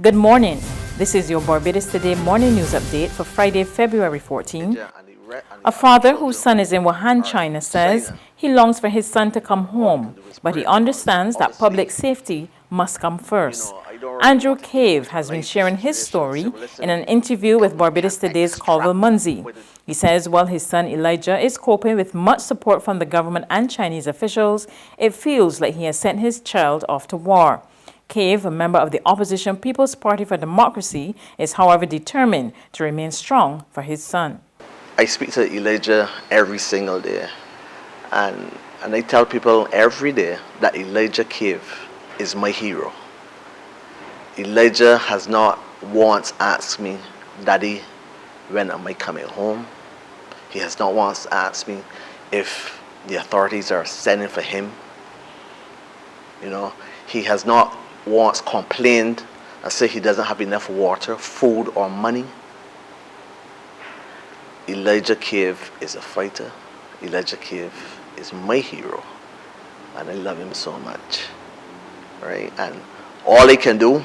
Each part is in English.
Good morning. This is your Barbados Today morning news update for Friday, February 14. A father whose son is in Wuhan, China, says he longs for his son to come home, but he understands that public safety must come first. Andrew Cave has been sharing his story in an interview with Barbados Today's Colville Munzi. He says while his son Elijah is coping with much support from the government and Chinese officials, it feels like he has sent his child off to war. Cave, a member of the opposition People's Party for Democracy, is however determined to remain strong for his son. I speak to Elijah every single day, and I tell people every day that Elijah Cave is my hero. Elijah has not once asked me, Daddy, when am I coming home? He has not once asked me if the authorities are sending for him. He has not once complained and said he doesn't have enough water, food, or money. Elijah Cave is a fighter. Elijah Cave is my hero, and I love him so much. Right? And all I can do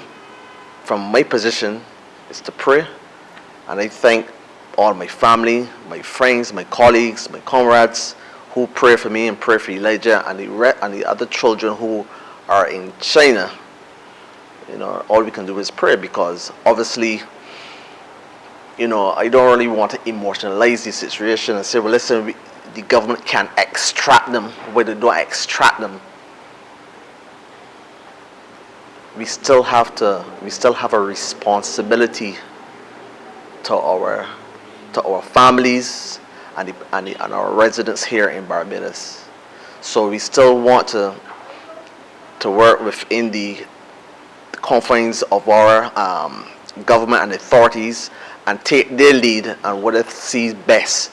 from my position is to pray, and I thank all my family, my friends, my colleagues, my comrades who pray for me and pray for Elijah and the other children who are in China. All we can do is pray, because obviously, I don't really want to emotionalize the situation and say, well, listen, the government can extract them, where they don't extract them. We still have a responsibility to our families and our residents here in Barbados. So we still want to work within the confines of our government and authorities and take their lead on what it sees best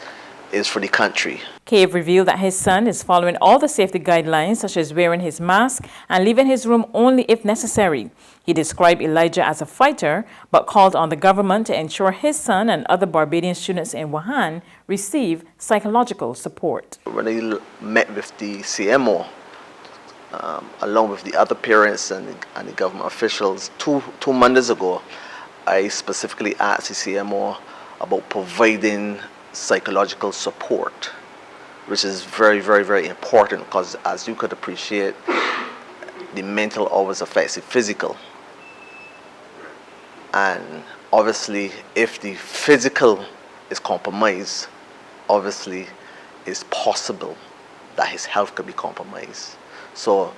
is for the country. Cave revealed that his son is following all the safety guidelines, such as wearing his mask and leaving his room only if necessary. He described Elijah as a fighter, but called on the government to ensure his son and other Barbadian students in Wuhan receive psychological support. When I met with the CMO, along with the other parents and the government officials, two Mondays ago, I specifically asked the CMO about providing psychological support, which is very, very, very important, because as you could appreciate, the mental always affects the physical. And obviously, if the physical is compromised, obviously it's possible that his health could be compromised. So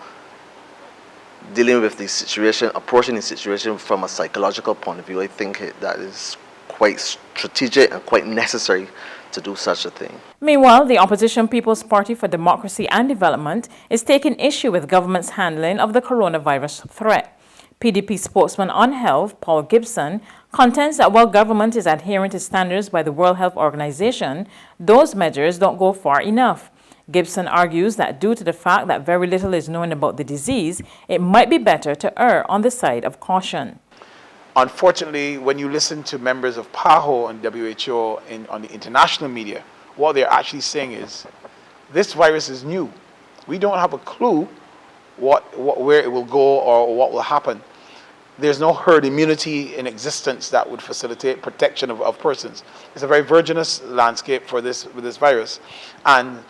dealing with the situation, approaching the situation from a psychological point of view, I think that is quite strategic and quite necessary to do such a thing. Meanwhile, the opposition People's Party for Democracy and Development is taking issue with government's handling of the coronavirus threat. PDP spokesman on health, Paul Gibson, contends that while government is adhering to standards by the World Health Organization, those measures don't go far enough. Gibson argues that due to the fact that very little is known about the disease, it might be better to err on the side of caution. Unfortunately, when you listen to members of PAHO and WHO on the international media, what they're actually saying is, this virus is new. We don't have a clue where it will go or what will happen. There's no herd immunity in existence that would facilitate protection of persons. It's a very virginous landscape with this virus. And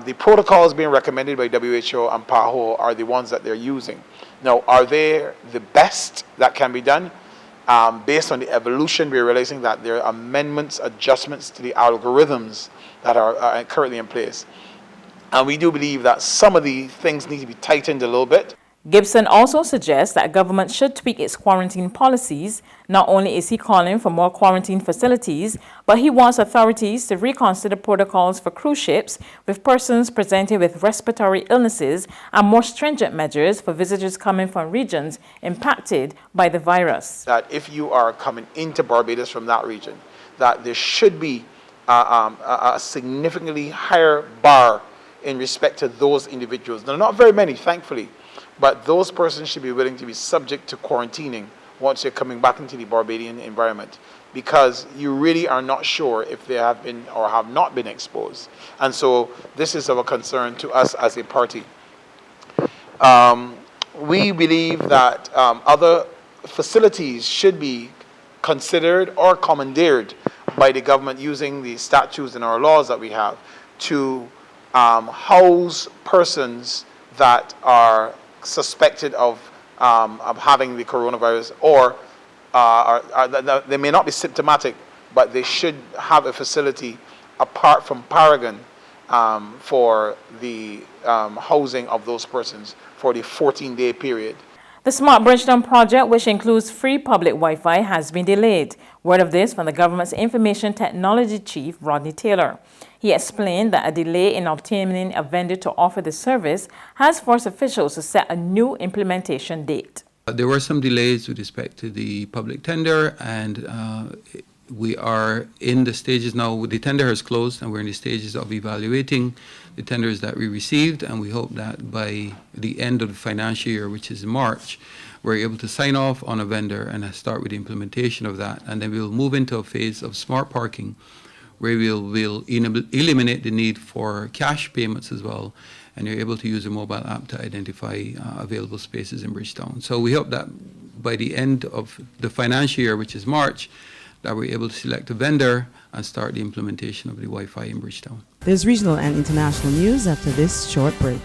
the protocols being recommended by WHO and PAHO are the ones that they're using. Now, are they the best that can be done? Based on the evolution, we're realizing that there are amendments, adjustments to the algorithms that are currently in place. And we do believe that some of the things need to be tightened a little bit. Gibson also suggests that government should tweak its quarantine policies. Not only is he calling for more quarantine facilities, but he wants authorities to reconsider protocols for cruise ships with persons presenting with respiratory illnesses and more stringent measures for visitors coming from regions impacted by the virus. That if you are coming into Barbados from that region, that there should be a significantly higher bar in respect to those individuals. There are not very many, thankfully, but those persons should be willing to be subject to quarantining once you're coming back into the Barbadian environment, because you really are not sure if they have been or have not been exposed. And so this is of a concern to us as a party. We believe that other facilities should be considered or commandeered by the government using the statutes and our laws that we have to house persons that are suspected of having the coronavirus, or they may not be symptomatic, but they should have a facility apart from Paragon for the housing of those persons for the 14-day period. The Smart Bridgetown project, which includes free public Wi-Fi, has been delayed. Word of this from the government's Information Technology Chief, Rodney Taylor. He explained that a delay in obtaining a vendor to offer the service has forced officials to set a new implementation date. There were some delays with respect to the public tender, and we are in the stages now. The tender has closed, and we're in the stages of evaluating the tenders that we received, and we hope that by the end of the financial year, which is March, we're able to sign off on a vendor and start with the implementation of that. And then we'll move into a phase of smart parking, where we'll eliminate the need for cash payments as well, and you're able to use a mobile app to identify available spaces in Bridgetown. So we hope that by the end of the financial year, which is March, that we're able to select a vendor and start the implementation of the Wi-Fi in Bridgetown. There's regional and international news after this short break.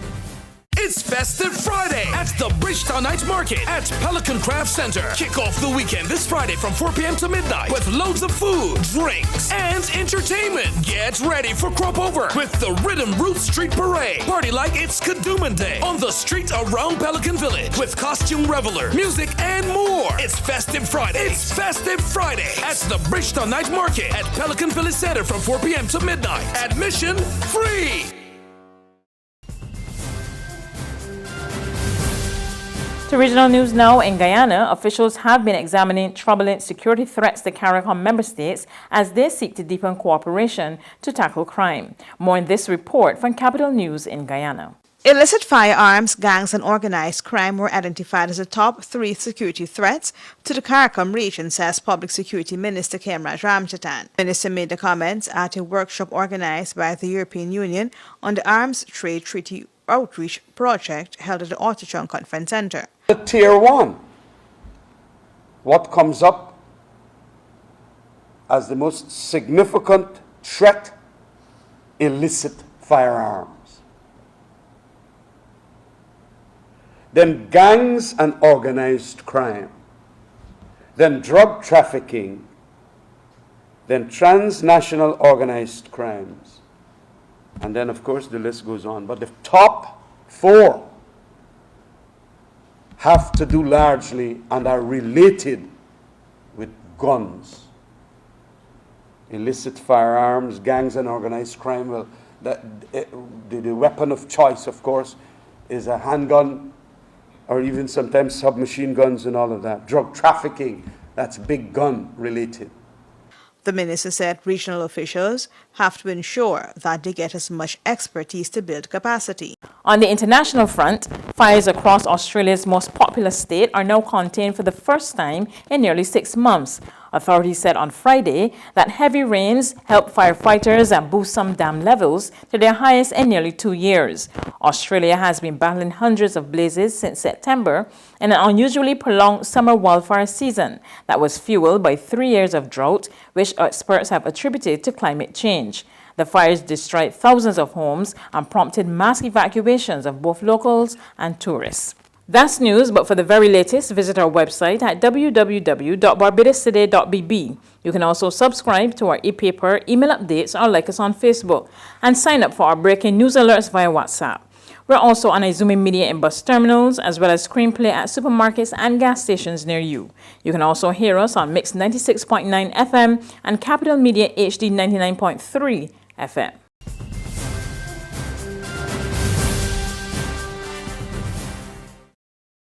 It's Festive Friday at the Bridgetown Night Market at Pelican Craft Center. Kick off the weekend this Friday from 4 p.m. to midnight with loads of food, drinks, and entertainment. Get ready for Crop Over with the Rhythm Root Street Parade. Party like it's Kadooman Day on the street around Pelican Village with costume reveler, music, and more. It's Festive Friday. It's Festive Friday at the Bridgetown Night Market at Pelican Village Center from 4 p.m. to midnight. Admission free. To regional news now, in Guyana, officials have been examining troubling security threats to CARICOM member states as they seek to deepen cooperation to tackle crime. More in this report from Capital News in Guyana. Illicit firearms, gangs, and organized crime were identified as the top 3 security threats to the CARICOM region, says Public Security Minister Kemraj Ramchatan. The minister made the comments at a workshop organized by the European Union on the Arms Trade Treaty Outreach Project held at the Ortichon Conference Center. The Tier 1, what comes up as the most significant threat? Illicit firearms. Then gangs and organized crime. Then drug trafficking. Then transnational organized crimes. And then, of course, the list goes on. But the top 4 have to do largely and are related with guns. Illicit firearms, gangs and organized crime. Well, the weapon of choice, of course, is a handgun or even sometimes submachine guns and all of that. Drug trafficking, that's big gun related. The minister said regional officials have to ensure that they get as much expertise to build capacity. On the international front, fires across Australia's most populous state are now contained for the first time in nearly 6 months. Authorities said on Friday that heavy rains helped firefighters and boost some dam levels to their highest in nearly 2 years. Australia has been battling hundreds of blazes since September in an unusually prolonged summer wildfire season that was fueled by 3 years of drought, which experts have attributed to climate change. The fires destroyed thousands of homes and prompted mass evacuations of both locals and tourists. That's news, but for the very latest, visit our website at www.barbadostoday.bb. You can also subscribe to our e-paper, email updates, or like us on Facebook, and sign up for our breaking news alerts via WhatsApp. We're also on Izumi Media in bus terminals, as well as screenplay at supermarkets and gas stations near you. You can also hear us on Mix 96.9 FM and Capital Media HD 99.3 FM.